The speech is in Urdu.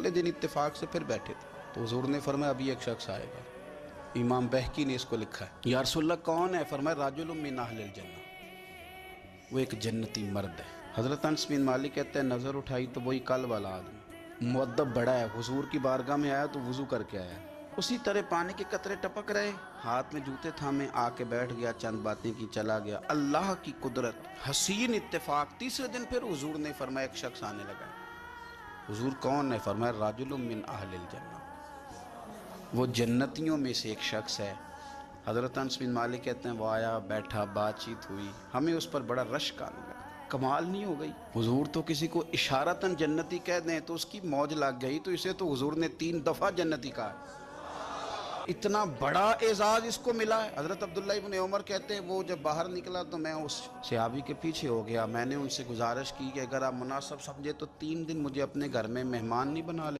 اگلے دن اتفاق سے پھر بیٹھے تھے تو حضور نے فرمایا ابھی ایک شخص آئے گا. امام بہقی نے اس کو لکھا ہے. یا رسول اللہ کون ہے؟ فرمایا رجل من اہل الجنہ، وہ ایک جنتی مرد ہے. حضرت انس بن مالک کہتے ہیں نظر اٹھائی تو وہی کل والا آدمی، مؤدب بڑا ہے، حضور کی بارگاہ میں آیا تو وضو کر کے آیا، اسی طرح پانی کے قطرے ٹپک رہے، ہاتھ میں جوتے تھامے آ کے بیٹھ گیا، چند باتیں کی چلا گیا. اللہ کی قدرت، حسین اتفاق. تیسرے دن پھر حضور نے فرمایا ایک شخص آنے لگا. حضور کون ہے؟ فرمایا رجل من اہل الجنہ، وہ جنتیوں میں سے ایک شخص ہے. حضرت انس بن مالک کہتے ہیں وہ آیا، بیٹھا، بات چیت ہوئی، ہمیں اس پر بڑا رشک آنے لگا. کمال نہیں ہو گئی؟ حضور تو کسی کو اشارتاً جنتی کہہ دیں تو اس کی موج لگ گئی، تو اسے تو حضور نے 3 دفعہ جنتی کہا. اتنا بڑا اعزاز اس کو ملا ہے. حضرت عبداللہ ابن عمر کہتے ہیں وہ جب باہر نکلا تو میں اس صحابی کے پیچھے ہو گیا. میں نے ان سے گزارش کی کہ اگر آپ مناسب سمجھے تو 3 دن مجھے اپنے گھر میں مہمان نہیں بنا لیں.